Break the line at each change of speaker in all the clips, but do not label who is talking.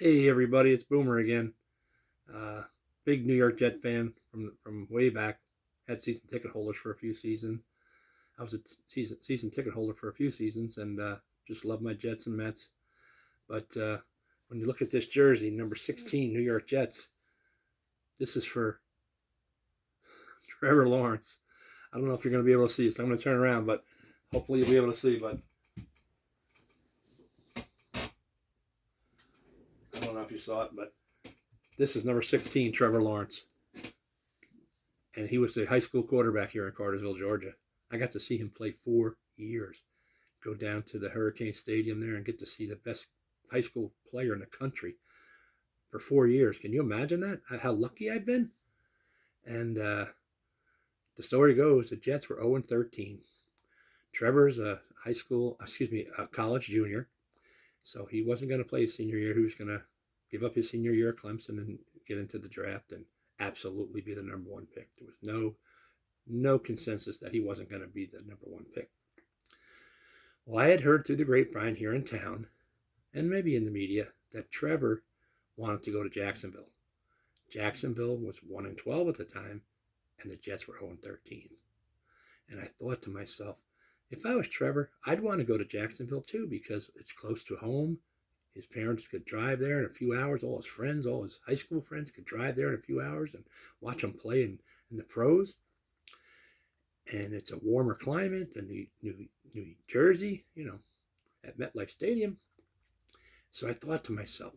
Hey everybody, it's Boomer again. Uh, Big New York Jet fan from way back. Had season ticket holders for a few seasons. I was a season ticket holder for a few seasons, and just love my Jets and Mets. But when you look at this jersey, number 16, New York Jets, this is for Trevor Lawrence. I don't know if you're going to be able to see it, so I'm going to turn around, but hopefully you'll be able to see. But I don't know if you saw it, but this is number 16, Trevor Lawrence. And he was the high school quarterback here in Cartersville, Georgia. I got to see him play 4 years. Go down to the Hurricane Stadium there and get to see the best high school player in the country for 4 years. Can you imagine that? How lucky I've been? And the story goes the Jets were 0-13. Trevor's a college junior. So he wasn't going to play his senior year. He was going to give up his senior year at Clemson and get into the draft and absolutely be the number one pick. There was no consensus that he wasn't going to be the number one pick. Well, I had heard through the grapevine here in town, and maybe in the media, that Trevor wanted to go to Jacksonville. Jacksonville was 1-12 at the time, and the Jets were 0-13. And I thought to myself, if I was Trevor, I'd want to go to Jacksonville too because it's close to home. His parents could drive there in a few hours. All his friends, all his high school friends could drive there in a few hours and watch him play in the pros. And it's a warmer climate than New Jersey, at MetLife Stadium. So I thought to myself,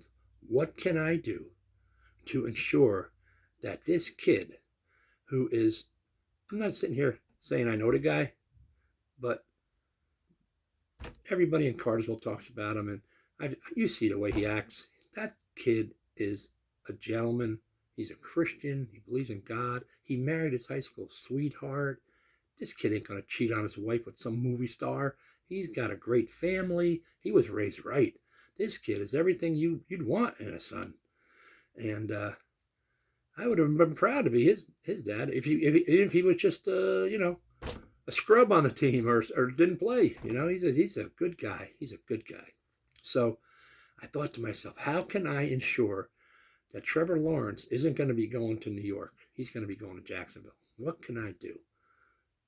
what can I do to ensure that this kid who is, I'm not sitting here saying I know the guy, but everybody in Cartersville talks about him, and you see the way he acts. That kid is a gentleman. He's a Christian. He believes in God. He married his high school sweetheart. This kid ain't going to cheat on his wife with some movie star. He's got a great family. He was raised right. This kid is everything you'd want in a son. And I would have been proud to be his dad if he was just a scrub on the team or didn't play. He's a good guy. He's a good guy. So I thought to myself, how can I ensure that Trevor Lawrence isn't going to be going to New York? He's going to be going to Jacksonville. What can I do?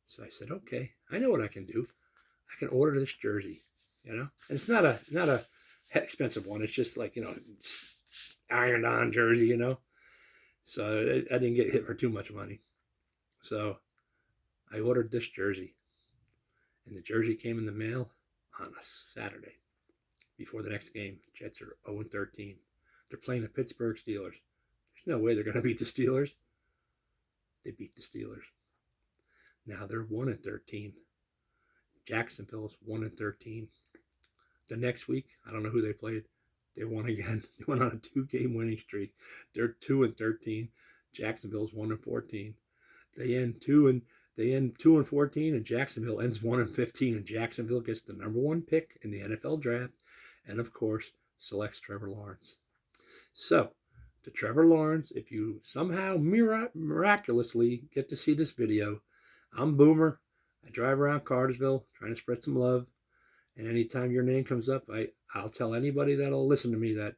So I said, okay, I know what I can do. I can order this jersey, and it's not a expensive one. It's just like, ironed on jersey, So I didn't get hit for too much money. So I ordered this jersey, and the jersey came in the mail on a Saturday before the next game. Jets are 0-13. They're playing the Pittsburgh Steelers. There's no way they're going to beat the Steelers. They beat the Steelers. Now they're 1-13. Jacksonville's 1-13. The next week, I don't know who they played. They won again. They went on a 2-game winning streak. They're 2-13. Jacksonville's 1-14. They end 2-14, and Jacksonville ends 1-15, and Jacksonville gets the number one pick in the NFL draft, and of course selects Trevor Lawrence. So, to Trevor Lawrence, if you somehow miraculously get to see this video, I'm Boomer. I drive around Cartersville trying to spread some love, and anytime your name comes up, I'll tell anybody that'll listen to me that,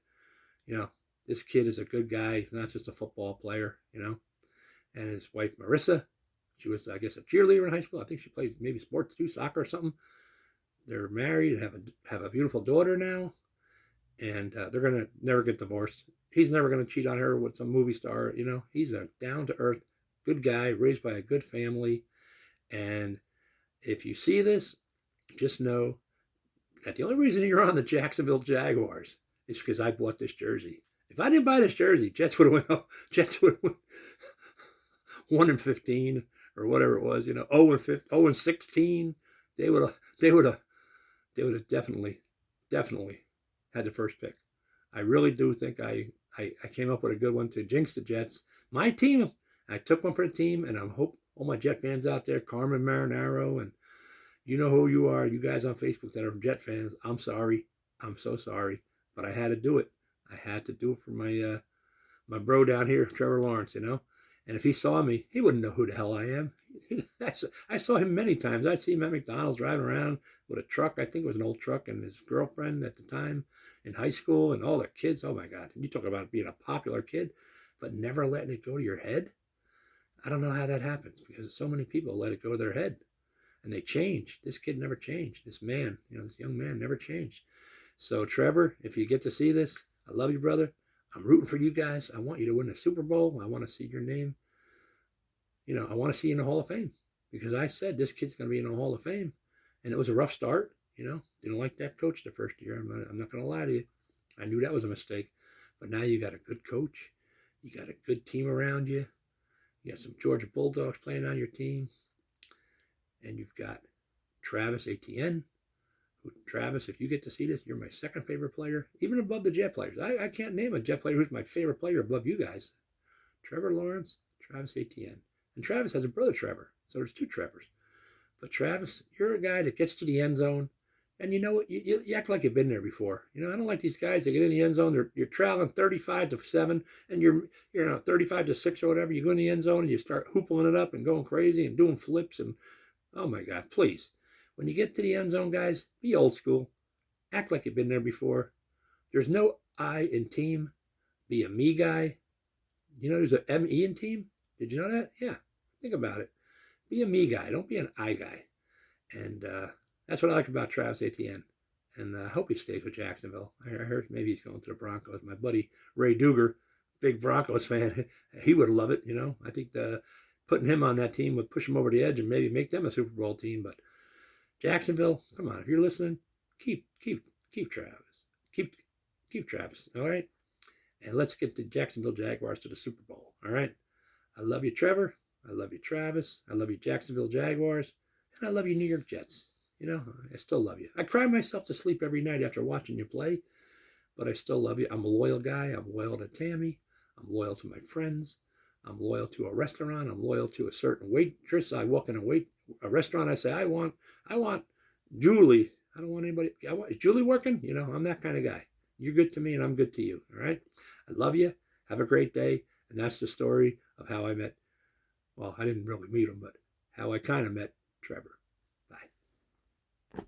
this kid is a good guy. He's not just a football player, and his wife Marissa. She was, I guess, a cheerleader in high school. I think she played maybe sports too, soccer or something. They're married and have a beautiful daughter now, and they're gonna never get divorced. He's never gonna cheat on her with some movie star. He's a down-to-earth, good guy, raised by a good family. And if you see this, just know that the only reason you're on the Jacksonville Jaguars is because I bought this jersey. If I didn't buy this jersey, Jets would have won 1-15. Or whatever it was, 0-16, they would have definitely had the first pick. I really do think I came up with a good one to jinx the Jets. My team, I took one for the team, and I hope all my Jet fans out there, Carmen Marinaro, and you know who you are, you guys on Facebook that are Jet fans, I'm sorry. I'm so sorry, but I had to do it. I had to do it for my bro down here, Trevor Lawrence, And if he saw me, he wouldn't know who the hell I am. I saw him many times. I'd see him at McDonald's driving around with a truck. I think it was an old truck, and his girlfriend at the time in high school and all the kids. Oh my God. And you talk about being a popular kid, but never letting it go to your head. I don't know how that happens because so many people let it go to their head and they change. This kid never changed. This man, this young man never changed. So Trevor, if you get to see this, I love you, brother. I'm rooting for you guys. I want you to win the Super Bowl. I want to see your name. I want to see you in the Hall of Fame because I said this kid's going to be in the Hall of Fame. And it was a rough start. Didn't like that coach the first year. I'm not going to lie to you. I knew that was a mistake. But now you got a good coach. You got a good team around you. You got some Georgia Bulldogs playing on your team. And you've got Travis Etienne. Travis, if you get to see this, you're my second favorite player, even above the Jet players. I can't name a Jet player who's my favorite player above you guys. Trevor Lawrence, Travis Etienne. And Travis has a brother, Trevor. So there's two Trevors. But Travis, you're a guy that gets to the end zone, and you know what? You act like you've been there before. I don't like these guys that get in the end zone. You're traveling 35-7, and you're 35-6 or whatever. You go in the end zone and you start hoopling it up and going crazy and doing flips and oh my God, please. When you get to the end zone, guys, be old school. Act like you've been there before. There's no I in team. Be a me guy. There's an M-E in team. Did you know that? Yeah. Think about it. Be a me guy. Don't be an I guy. And that's what I like about Travis Etienne. And I hope he stays with Jacksonville. I heard maybe he's going to the Broncos. My buddy Ray Duger, big Broncos fan, he would love it. I think putting him on that team would push him over the edge and maybe make them a Super Bowl team. But Jacksonville, come on, if you're listening, keep Travis. Keep Travis, all right? And let's get the Jacksonville Jaguars to the Super Bowl, all right? I love you, Trevor. I love you, Travis. I love you, Jacksonville Jaguars. And I love you, New York Jets. I still love you. I cry myself to sleep every night after watching you play, but I still love you. I'm a loyal guy. I'm loyal to Tammy. I'm loyal to my friends. I'm loyal to a restaurant. I'm loyal to a certain waitress. I walk in a restaurant. I say, I want Julie. I don't want anybody. Is Julie working? I'm that kind of guy. You're good to me and I'm good to you. All right. I love you. Have a great day. And that's the story of how I met. Well, I didn't really meet him, but how I kind of met Trevor.